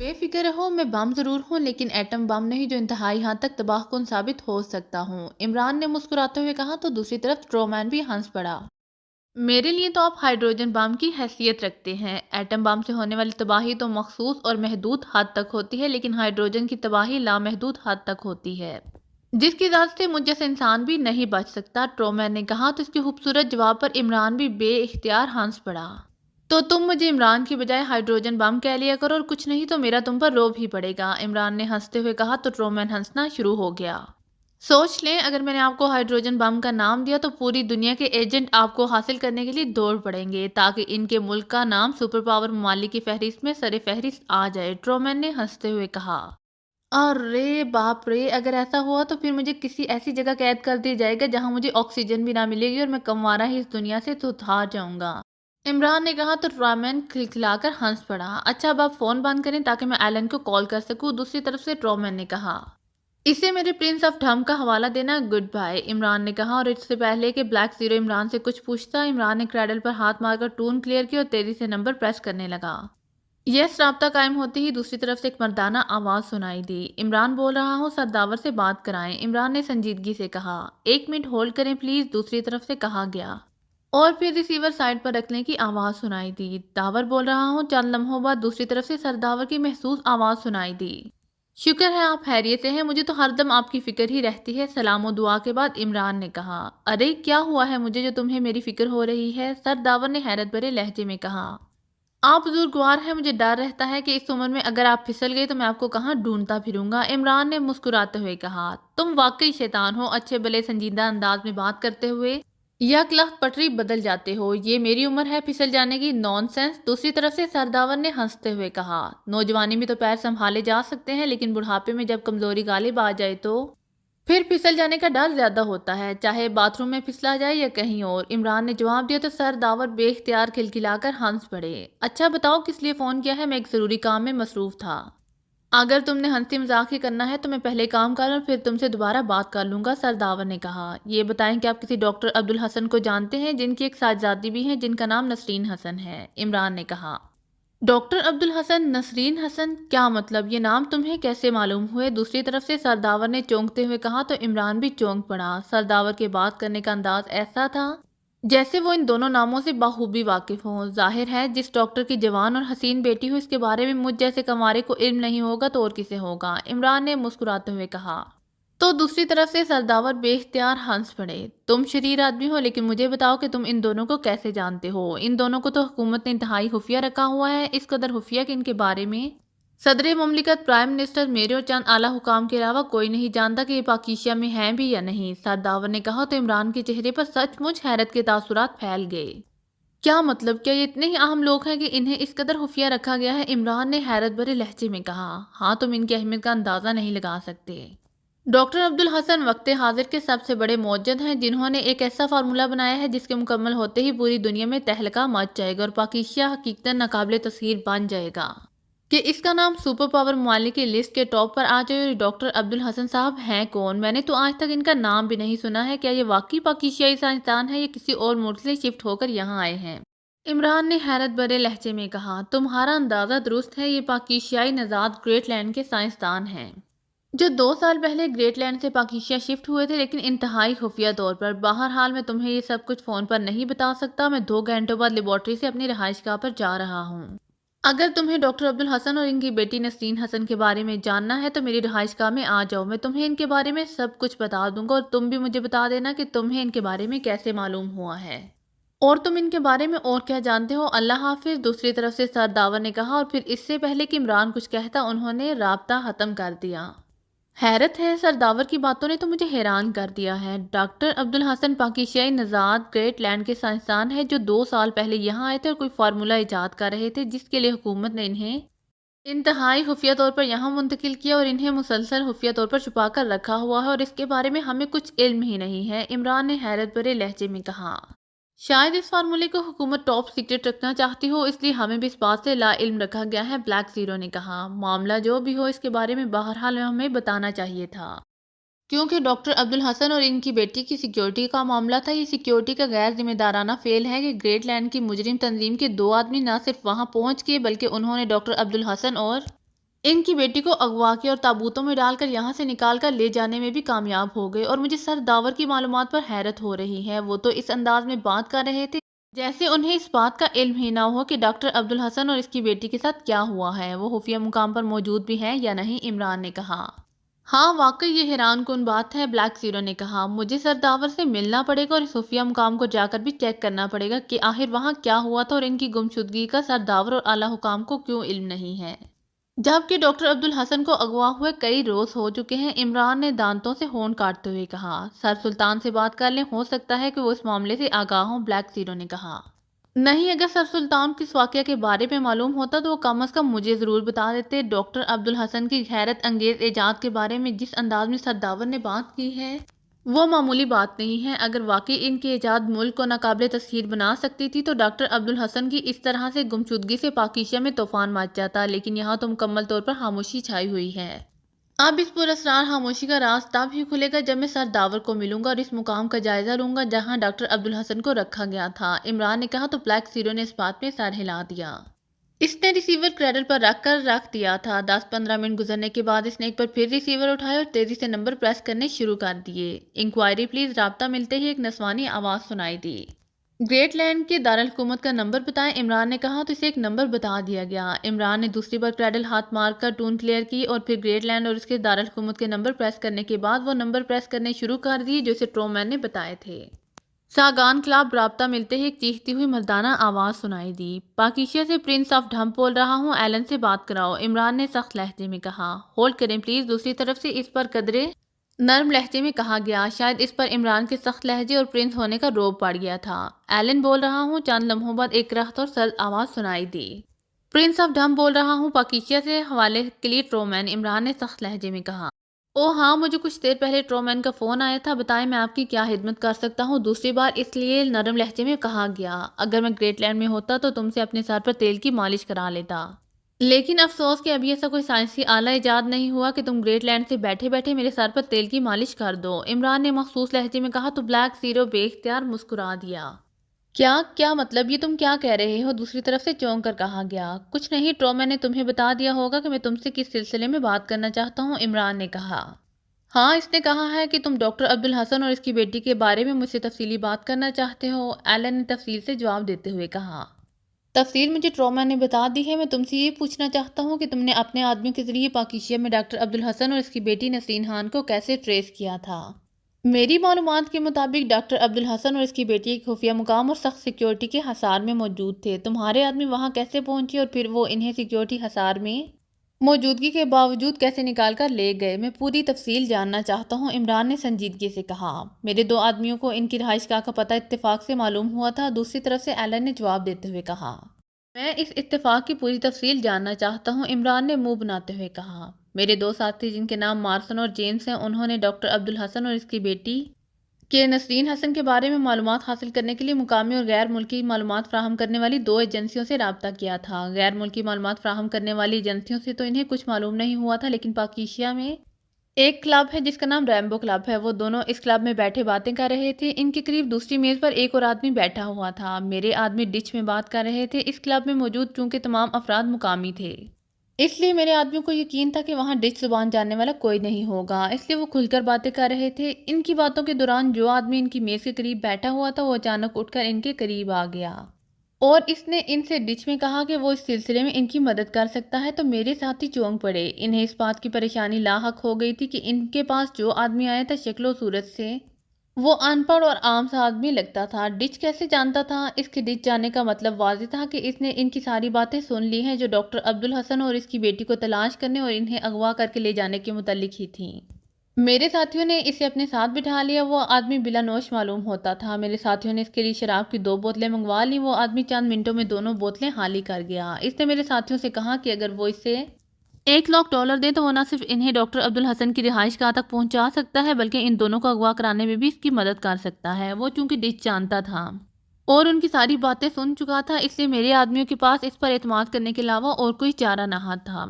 بے فکر رہو، میں بم ضرور ہوں لیکن ایٹم بم نہیں جو انتہائی حد تک تباہ کن ثابت ہو سکتا ہوں، عمران نے مسکراتے ہوئے کہا تو دوسری طرف ٹرومین بھی ہنس پڑا۔ میرے لیے تو آپ ہائیڈروجن بم کی حیثیت رکھتے ہیں۔ ایٹم بم سے ہونے والی تباہی تو مخصوص اور محدود حد تک ہوتی ہے لیکن ہائیڈروجن کی تباہی لامحدود حد تک ہوتی ہے، جس کی اجازت سے مجھ جیسے انسان بھی نہیں بچ سکتا، ٹرومین نے کہا تو اس کے خوبصورت جواب پر عمران بھی بے اختیار ہنس پڑا۔ تو تم مجھے عمران کی بجائے ہائیڈروجن بم کہہ لیا کرو اور کچھ نہیں تو میرا تم پر روب ہی پڑے گا، عمران نے ہنستے ہوئے کہا تو ٹرومین ہنسنا شروع ہو گیا۔ سوچ لیں اگر میں نے آپ کو ہائیڈروجن بم کا نام دیا تو پوری دنیا کے ایجنٹ آپ کو حاصل کرنے کے لیے دوڑ پڑیں گے تاکہ ان کے ملک کا نام سپر پاور ممالک کی فہرست میں سر فہرست آ جائے، ٹرومین نے ہنستے ہوئے کہا۔ ارے باپ رے، اگر ایسا ہوا تو پھر مجھے کسی ایسی جگہ قید کر دیا جائے گا جہاں مجھے آکسیجن بھی نہ ملے گی اور میں کموارہ ہی اس دنیا سے تتھا جاؤں گا، عمران نے کہا تو ٹرومین کھلکھلا کر ہنس پڑا۔ اچھا اب آپ فون بند کریں تاکہ میں ایلن کو کال کر سکوں، دوسری طرف سے ٹرومین نے کہا۔ اسے میرے پرنس آف ڈھم کا حوالہ دینا، گڈ بائے، عمران نے کہا اور اس سے پہلے کہ بلیک زیرو عمران سے کچھ پوچھتا، عمران نے کریڈل پر ہاتھ مار کر ٹون کلیئر کی اور تیزی سے نمبر پریس کرنے لگا۔ یس رابطہ قائم ہوتے ہی دوسری طرف سے ایک مردانہ آواز سنائی دی۔ عمران بول رہا ہوں، سرداور سے بات کرائیں، عمران نے سنجیدگی سے کہا۔ 1 منٹ ہولڈ کریں پلیز، دوسری طرف سے کہا گیا اور پھر ریسیور سائڈ پر رکھنے کی آواز سنائی دی۔ داور بول رہا ہوں، چند لمحوں بعد دوسری طرف سے سرداور کی محسوس آواز سنائی دی۔ شکر ہے آپ خیریت سے ہیں، مجھے تو ہر دم آپ کی فکر ہی رہتی ہے، سلام و دعا کے بعد عمران نے کہا۔ ارے کیا ہوا ہے مجھے جو تمہیں میری فکر ہو رہی ہے، سرداور نے حیرت بھرے لہجے میں کہا۔ آپ بزرگوار ہیں، مجھے ڈر رہتا ہے کہ اس عمر میں اگر آپ پھسل گئے تو میں آپ کو کہاں ڈھونڈتا پھروں گا، عمران نے مسکراتے ہوئے کہا۔ تم واقعی شیطان ہو، اچھے بھلے سنجیدہ انداز میں بات کرتے ہوئے یک لخت پٹری بدل جاتے ہو، یہ میری عمر ہے پھسل جانے کی، نان سینس، دوسری طرف سے سرداور نے ہنستے ہوئے کہا۔ نوجوانی میں تو پیر سنبھالے جا سکتے ہیں لیکن بڑھاپے میں جب کمزوری غالب آ جائے تو پھر پھسل جانے کا ڈر زیادہ ہوتا ہے، چاہے باتھ روم میں پھسلا جائے یا کہیں اور، عمران نے جواب دیا تو سرداور بے اختیار کھلکھلا کر ہنس پڑے۔ اچھا بتاؤ کس لیے فون کیا ہے، میں ایک ضروری کام میں مصروف تھا۔ اگر تم نے ہنسی مذاق ہی کرنا ہے تو میں پہلے کام کر لوں پھر تم سے دوبارہ بات کر لوں گا، سرداور نے کہا۔ یہ بتائیں کہ آپ کسی ڈاکٹر عبدالحسن کو جانتے ہیں جن کی ایک صاحبزادی بھی ہیں جن کا نام نسرین حسن ہے، عمران نے کہا۔ ڈاکٹر عبدالحسن، نسرین حسن، کیا مطلب، یہ نام تمہیں کیسے معلوم ہوئے، دوسری طرف سے سرداور نے چونکتے ہوئے کہا تو عمران بھی چونک پڑا۔ سرداور کے بات کرنے کا انداز ایسا تھا جیسے وہ ان دونوں ناموں سے بخوبی واقف ہوں۔ ظاہر ہے جس ڈاکٹر کی جوان اور حسین بیٹی ہو اس کے بارے میں مجھ جیسے کنوارے کو علم نہیں ہوگا تو اور کسے ہوگا، عمران نے مسکراتے ہوئے کہا۔ تو دوسری طرف سے سرداور بے اختیار ہنس پڑے۔ تم شریر آدمی ہو لیکن مجھے بتاؤ کہ تم ان دونوں کو کیسے جانتے ہو، ان دونوں کو تو حکومت نے انتہائی خفیہ رکھا ہوا ہے، اس قدر خفیہ کہ ان کے بارے میں صدر مملکت، پرائم منسٹر، میرے اور چند اعلیٰ حکام کے علاوہ کوئی نہیں جانتا کہ یہ پاکیزیہ میں ہیں بھی یا نہیں، سرداور نے کہا تو عمران کے چہرے پر سچ مچ حیرت کے تاثرات پھیل گئے۔ کیا مطلب، کیا یہ اتنے ہی اہم لوگ ہیں کہ انہیں اس قدر خفیہ رکھا گیا ہے، عمران نے حیرت بھرے لہجے میں کہا۔ ہاں تم ان کی اہمیت کا اندازہ نہیں لگا سکتے۔ ڈاکٹر عبدالحسن وقت حاضر کے سب سے بڑے موجد ہیں جنہوں نے ایک ایسا فارمولہ بنایا ہے جس کے مکمل ہوتے ہی پوری دنیا میں تہلکہ مچ جائے گا اور پاکیزیہ حقیقتاً ناقابل تسخیر بن جائے گا کہ اس کا نام سپر پاور ممالک کی لسٹ کے ٹاپ پر آ جائے۔ اور ڈاکٹر عبدالحسن صاحب ہیں کون، میں نے تو آج تک ان کا نام بھی نہیں سنا ہے، کیا یہ واقعی پاکیزیائی سائنسدان ہے یا کسی اور ملک سے شفٹ ہو کر یہاں آئے ہیں، عمران نے حیرت بھرے لہجے میں کہا۔ تمہارا اندازہ درست ہے، یہ پاکیزیائی نژاد گریٹ لینڈ کے سائنسدان ہیں جو 2 سال پہلے گریٹ لینڈ سے پاکیزیہ شفٹ ہوئے تھے لیکن انتہائی خفیہ طور پر۔ بہرحال میں تمہیں یہ سب کچھ فون پر نہیں بتا سکتا، میں 2 گھنٹوں بعد لیبارٹری سے اپنی رہائش گاہ پر جا رہا ہوں۔ اگر تمہیں ڈاکٹر عبدالحسن اور ان کی بیٹی نسرین حسن کے بارے میں جاننا ہے تو میری رہائش گاہ میں آ جاؤ، میں تمہیں ان کے بارے میں سب کچھ بتا دوں گا اور تم بھی مجھے بتا دینا کہ تمہیں ان کے بارے میں کیسے معلوم ہوا ہے اور تم ان کے بارے میں اور کیا جانتے ہو، اللہ حافظ، دوسری طرف سے سرداور نے کہا اور پھر اس سے پہلے کہ عمران کچھ کہتا انہوں نے رابطہ ختم کر دیا۔ حیرت ہے، سرداور کی باتوں نے تو مجھے حیران کر دیا ہے۔ ڈاکٹر عبدالحسن پاکیزیائی نژاد گریٹ لینڈ کے سائنسدان ہیں جو 2 سال پہلے یہاں آئے تھے اور کوئی فارمولہ ایجاد کر رہے تھے جس کے لیے حکومت نے انہیں انتہائی خفیہ طور پر یہاں منتقل کیا اور انہیں مسلسل خفیہ طور پر چھپا کر رکھا ہوا ہے اور اس کے بارے میں ہمیں کچھ علم ہی نہیں ہے، عمران نے حیرت بھرے لہجے میں کہا۔ شاید اس فارمولے کو حکومت ٹاپ سیکرٹ رکھنا چاہتی ہو، اس لیے ہمیں بھی اس بات سے لا علم رکھا گیا ہے، بلیک زیرو نے کہا۔ معاملہ جو بھی ہو اس کے بارے میں بہرحال ہمیں بتانا چاہیے تھا کیونکہ ڈاکٹر عبدالحسن اور ان کی بیٹی کی سیکیورٹی کا معاملہ تھا۔ یہ سیکیورٹی کا غیر ذمہ دارانہ فعل ہے کہ گریٹ لینڈ کی مجرم تنظیم کے 2 آدمی نہ صرف وہاں پہنچ گئے بلکہ انہوں نے ڈاکٹر عبدالحسن اور ان کی بیٹی کو اغوا کیا اور تابوتوں میں ڈال کر یہاں سے نکال کر لے جانے میں بھی کامیاب ہو گئے، اور مجھے سر داور کی معلومات پر حیرت ہو رہی ہے۔ وہ تو اس انداز میں بات کر رہے تھے جیسے انہیں اس بات کا علم ہی نہ ہو کہ ڈاکٹر عبدالحسن اور اس کی بیٹی کے ساتھ کیا ہوا ہے۔ وہ خفیہ مقام پر موجود بھی ہیں یا نہیں؟ عمران نے کہا۔ ہاں واقعی یہ حیران کن بات ہے، بلیک زیرو نے کہا۔ مجھے سرداور سے ملنا پڑے گا اور اس خفیہ مقام کو جا کر بھی چیک کرنا پڑے گا کہ آخر وہاں کیا ہوا تھا اور ان کی گمشدگی کا سرداور اور اعلیٰ حکام کو کیوں علم نہیں ہے، جبکہ ڈاکٹر عبدالحسن کو اغوا ہوئے کئی روز ہو چکے ہیں۔ عمران نے دانتوں سے ہونٹ کاٹتے ہوئے کہا۔ سر سلطان سے بات کر لیں، ہو سکتا ہے کہ وہ اس معاملے سے آگاہ ہوں، بلیک زیرو نے کہا۔ نہیں، اگر سر سلطان کو اس واقعہ کے بارے میں معلوم ہوتا تو وہ کم از کم مجھے ضرور بتا دیتے۔ ڈاکٹر عبدالحسن کی حیرت انگیز ایجاد کے بارے میں جس انداز میں سرداور نے بات کی ہے وہ معمولی بات نہیں ہے۔ اگر واقعی ان کی ایجاد ملک کو ناقابل تسخیر بنا سکتی تھی تو ڈاکٹر عبدالحسن کی اس طرح سے گمشدگی سے پاک ایشیا میں طوفان مچ جاتا، لیکن یہاں تو مکمل طور پر خاموشی چھائی ہوئی ہے۔ اب اس پراسرار خاموشی کا راز تب ہی کھلے گا جب میں سر داور کو ملوں گا اور اس مقام کا جائزہ لوں گا جہاں ڈاکٹر عبدالحسن کو رکھا گیا تھا، عمران نے کہا۔ تو بلیک زیرو نے اس بات میں سر ہلا دیا۔ اس نے ریسیور کریڈل پر رکھ دیا تھا۔ 10-15 منٹ گزرنے کے بعد اس نے ایک بار پھر ریسیور اٹھایا اور تیزی سے نمبر پریس کرنے شروع کر دیے۔ Inquiry please. رابطہ ملتے ہی ایک نسوانی آواز سنائی دی۔ گریٹ لینڈ کے دارالحکومت کا نمبر بتائیں، عمران نے کہا۔ تو اسے ایک نمبر بتا دیا گیا۔ عمران نے دوسری بار کریڈل ہاتھ مار کر ٹون کلیئر کی اور پھر گریٹ لینڈ اور اس کے دارالحکومت کے نمبر پریس کرنے کے بعد وہ نمبر پریس کرنے شروع کر دیے جو اسے ٹرومین نے بتائے تھے۔ Sagan club. رابطہ ملتے ہی ایک چیختی ہوئی مردانہ آواز سنائی دی۔ پاک ایشیا سے پرنس آف ڈھمپ بول رہا ہوں، ایلن سے بات کراؤ، عمران نے سخت لہجے میں کہا۔ ہولڈ کریں پلیز۔ دوسری طرف سے اس پر قدرے نرم لہجے میں کہا گیا، شاید اس پر عمران کے سخت لہجے اور پرنس ہونے کا رعب پڑ گیا تھا۔ ایلن بول رہا ہوں۔ چند لمحوں بعد ایک کرخت اور سرد آواز سنائی دی۔ پرنس آف ڈھمپ بول رہا ہوں، پاک ایشیا سے حوالے کے لیے ٹرومین، عمران نے سخت لہجے میں کہا۔ اوہ ہاں، مجھے کچھ دیر پہلے ٹرومین کا فون آیا تھا، بتائیں میں آپ کی کیا خدمت کر سکتا ہوں؟ دوسری بار اس لیے نرم لہجے میں کہا گیا۔ اگر میں گریٹ لینڈ میں ہوتا تو تم سے اپنے سر پر تیل کی مالش کرا لیتا، لیکن افسوس کہ ابھی ایسا کوئی سائنسی آلہ ایجاد نہیں ہوا کہ تم گریٹ لینڈ سے بیٹھے بیٹھے میرے سر پر تیل کی مالش کر دو، عمران نے مخصوص لہجے میں کہا۔ تو بلیک زیرو بے اختیار مسکرا دیا۔ کیا مطلب؟ یہ تم کیا کہہ رہے ہو؟ دوسری طرف سے چونک کر کہا گیا۔ کچھ نہیں، ٹرومین نے تمہیں بتا دیا ہوگا کہ میں تم سے کس سلسلے میں بات کرنا چاہتا ہوں، عمران نے کہا۔ ہاں، اس نے کہا ہے کہ تم ڈاکٹر عبدالحسن اور اس کی بیٹی کے بارے میں مجھ سے تفصیلی بات کرنا چاہتے ہو، ایلن نے تفصیل سے جواب دیتے ہوئے کہا۔ تفصیل مجھے ٹرومین نے بتا دی ہے۔ میں تم سے یہ پوچھنا چاہتا ہوں کہ تم نے اپنے آدمیوں کے ذریعے پاک ایشیا میں ڈاکٹر عبدالحسن اور اس کی بیٹی نسرین خان کو کیسے ٹریس کیا تھا؟ میری معلومات کے مطابق ڈاکٹر عبدالحسن اور اس کی بیٹی ایک خفیہ مقام اور سخت سیکیورٹی کے حصار میں موجود تھے۔ تمہارے آدمی وہاں کیسے پہنچے اور پھر وہ انہیں سیکیورٹی حصار میں موجودگی کے باوجود کیسے نکال کر لے گئے؟ میں پوری تفصیل جاننا چاہتا ہوں، عمران نے سنجیدگی سے کہا۔ میرے 2 آدمیوں کو ان کی رہائش گاہ کا پتہ اتفاق سے معلوم ہوا تھا، دوسری طرف سے ایلن نے جواب دیتے ہوئے کہا۔ میں اس اتفاق کی پوری تفصیل جاننا چاہتا ہوں، عمران نے منہ بناتے ہوئے کہا۔ میرے 2 ساتھی جن کے نام مارسن اور جیمز ہیں، انہوں نے ڈاکٹر عبدالحسن اور اس کی بیٹی کہ نسرین حسن کے بارے میں معلومات حاصل کرنے کے لیے مقامی اور غیر ملکی معلومات فراہم کرنے والی 2 ایجنسیوں سے رابطہ کیا تھا۔ غیر ملکی معلومات فراہم کرنے والی ایجنسیوں سے تو انہیں کچھ معلوم نہیں ہوا تھا، لیکن پاک ایشیا میں ایک کلب ہے جس کا نام ریمبو کلب ہے، وہ دونوں اس کلب میں بیٹھے باتیں کر رہے تھے۔ ان کے قریب دوسری میز پر ایک اور آدمی بیٹھا ہوا تھا۔ میرے آدمی ڈچ میں بات کر رہے تھے۔ اس کلب میں موجود چونکہ تمام افراد مقامی تھے، اس لیے میرے آدمیوں کو یقین تھا کہ وہاں ڈچ زبان جاننے والا کوئی نہیں ہوگا، اس لیے وہ کھل کر باتیں کر رہے تھے۔ ان کی باتوں کے دوران جو آدمی ان کی میز کے قریب بیٹھا ہوا تھا وہ اچانک اٹھ کر ان کے قریب آ گیا اور اس نے ان سے ڈچ میں کہا کہ وہ اس سلسلے میں ان کی مدد کر سکتا ہے۔ تو میرے ساتھی چونک پڑے۔ انہیں اس بات کی پریشانی لاحق ہو گئی تھی کہ ان کے پاس جو آدمی آیا تھا شکل و صورت سے وہ ان پڑھ اور عام سا آدمی لگتا تھا۔ ڈچ کیسے جانتا تھا؟ اس کے ڈچ جاننے کا مطلب واضح تھا کہ اس نے ان کی ساری باتیں سن لی ہیں جو ڈاکٹر عبدالحسن اور اس کی بیٹی کو تلاش کرنے اور انہیں اغوا کر کے لے جانے کے متعلق ہی تھیں۔ میرے ساتھیوں نے اسے اپنے ساتھ بٹھا لیا۔ وہ آدمی بلا نوش معلوم ہوتا تھا۔ میرے ساتھیوں نے اس کے لیے شراب کی 2 بوتلیں منگوا لیں۔ وہ آدمی چند منٹوں میں دونوں بوتلیں خالی کر گیا۔ اس نے میرے ساتھیوں سے کہا کہ اگر وہ اسے $1,00,000 دیں تو وہ نہ صرف انہیں ڈاکٹر عبدالحسن کی رہائش گاہ تک پہنچا سکتا ہے بلکہ ان دونوں کو اغوا کرانے میں بھی اس کی مدد کر سکتا ہے۔ وہ چونکہ ڈچ جانتا تھا اور ان کی ساری باتیں سن چکا تھا، اس لیے میرے آدمیوں کے پاس اس پر اعتماد کرنے کے علاوہ اور کوئی چارہ نہ تھا۔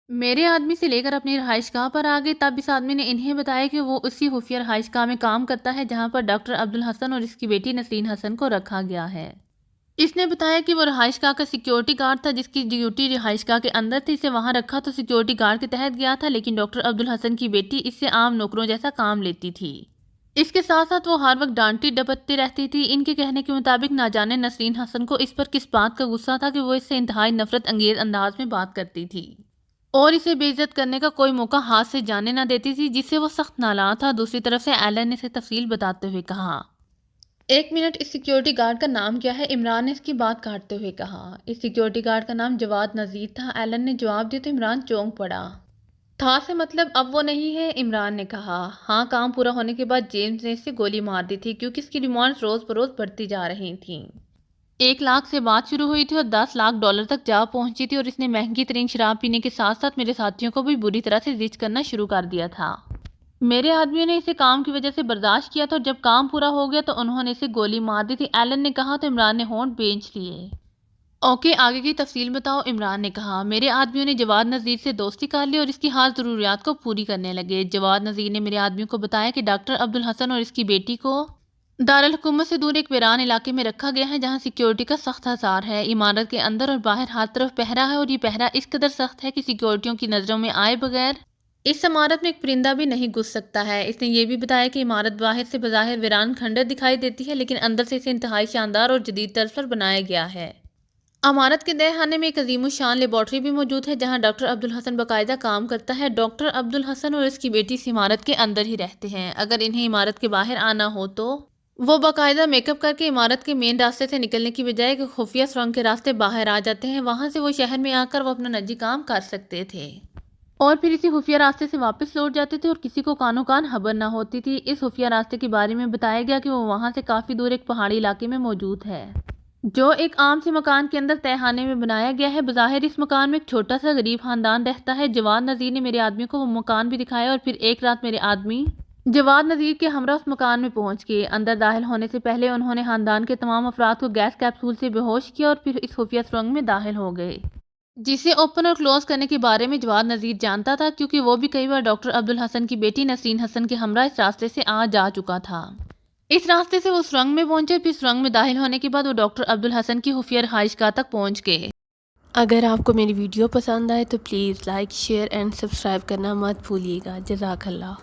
میرے آدمی سے لے کر اپنی رہائش گاہ پر آ گئے۔ تب اس آدمی نے انہیں بتایا کہ وہ اسی خفیہ رہائش گاہ میں کام کرتا ہے جہاں پر ڈاکٹر عبدالحسن اور اس کی بیٹی نسرین حسن کو رکھا گیا ہے۔ اس نے بتایا کہ وہ رہائش گاہ کا سیکیورٹی گارڈ تھا جس کی ڈیوٹی رہائش گاہ کے اندر تھی. اسے وہاں رکھا تو سیکیورٹی گارڈ کے تحت گیا تھا، لیکن ڈاکٹر عبدالحسن کی بیٹی اس سے عام نوکروں جیسا کام لیتی تھی. اس کے ساتھ ساتھ وہ ہر وقت ڈانٹتی ڈپٹتی رہتی تھی. ان کے کہنے کے مطابق نہ جانے نسرین حسن کو اس پر کس بات کا غصہ تھا کہ وہ اس سے انتہائی نفرت انگیز انداز میں بات کرتی تھی اور اسے بے عزت کرنے کا کوئی موقع ہاتھ سے جانے نہ دیتی تھی، جس سے وہ سخت نالاں تھا. دوسری طرف سے ایلن نے اسے تفصیل بتاتے ہوئے کہا، 1 منٹ، اس سیکیورٹی گارڈ کا نام کیا ہے؟ عمران نے اس کی بات کاٹتے ہوئے کہا. اس سیکیورٹی گارڈ کا نام جواد نذیر تھا. ایلن نے جواب دیا تو عمران چونک پڑا. تھا سے مطلب اب وہ نہیں ہے؟ عمران نے کہا. ہاں، کام پورا ہونے کے بعد جیمز نے اس سے گولی مار دی تھی کیونکہ اس کی ڈیمانڈز روز بروز بڑھتی جا رہی تھیں. 1 لاکھ سے بات شروع ہوئی تھی اور $10 لاکھ تک جا پہنچی تھی، اور اس نے مہنگی ترین شراب پینے کے ساتھ ساتھ میرے ساتھیوں کو بھی بری طرح سے زچ کرنا شروع کر دیا تھا. میرے آدمیوں نے اسے کام کی وجہ سے برداشت کیا تھا اور جب کام پورا ہو گیا تو انہوں نے اسے گولی مار دی تھی، ایلن نے کہا. تو عمران نے ہونٹ بھینچ لیے. اوکے، آگے کی تفصیل بتاؤ. عمران نے کہا. میرے آدمیوں نے جواد نذیر سے دوستی کر لی اور اس کی ہر ضروریات کو پوری کرنے لگے. جواد نذیر نے میرے آدمیوں کو بتایا کہ ڈاکٹر عبدالحسن اور اس کی بیٹی کو دارالحکومت سے دور ایک ویران علاقے میں رکھا گیا ہے جہاں سیکیورٹی کا سخت حصار ہے. عمارت کے اندر اور باہر ہر طرف پہرا ہے اور یہ پہرا اس قدر سخت ہے کہ سیکیورٹیوں کی نظروں میں آئے بغیر اس عمارت میں ایک پرندہ بھی نہیں گھس سکتا ہے. اس نے یہ بھی بتایا کہ عمارت باہر سے بظاہر ویران کھنڈر دکھائی دیتی ہے، لیکن اندر سے اسے انتہائی شاندار اور جدید طرز پر بنایا گیا ہے. عمارت کے دہانے میں ایک عظیم الشان لیبارٹری بھی موجود ہے جہاں ڈاکٹر عبدالحسن باقاعدہ کام کرتا ہے. ڈاکٹر عبدالحسن اور اس کی بیٹی اس عمارت کے اندر ہی رہتے ہیں. اگر انہیں عمارت کے باہر آنا ہو تو وہ باقاعدہ میک اپ کر کے عمارت کے مین راستے سے نکلنے کی بجائے ایک خفیہ سرنگ کے راستے باہر آ جاتے ہیں. وہاں سے وہ شہر میں آ کر وہ اپنا نجی کام کر سکتے تھے اور پھر اسی خفیہ راستے سے واپس لوٹ جاتے تھے اور کسی کو کانوں کان خبر نہ ہوتی تھی. اس خفیہ راستے کے بارے میں بتایا گیا کہ وہ وہاں سے کافی دور ایک پہاڑی علاقے میں موجود ہے جو ایک عام سے مکان کے اندر تہخانے میں بنایا گیا ہے. بظاہر اس مکان میں ایک چھوٹا سا غریب خاندان رہتا ہے. جواد نذیر نے میرے آدمیوں کو وہ مکان بھی دکھایا اور پھر ایک رات میرے آدمی جواد نذیر کے ہمراہ اس مکان میں پہنچ گئے. اندر داخل ہونے سے پہلے انہوں نے خاندان کے تمام افراد کو گیس کیپسول سے بے ہوش کیا اور پھر اس خفیہ سرنگ میں داخل ہو گئے جسے اوپن اور کلوز کرنے کے بارے میں جواد نذیر جانتا تھا کیونکہ وہ بھی کئی بار ڈاکٹر عبدالحسن کی بیٹی نسرین حسن کے ہمراہ اس راستے سے آ جا چکا تھا. اس راستے سے وہ سرنگ میں پہنچے. پھر سرنگ میں داخل ہونے کے بعد وہ ڈاکٹر عبدالحسن کی خفیہ رہائش گاہ تک پہنچ گئے. اگر آپ کو میری ویڈیو پسند آئے تو please like, share and subscribe کرنا مت بھولیے گا. جزاک اللہ.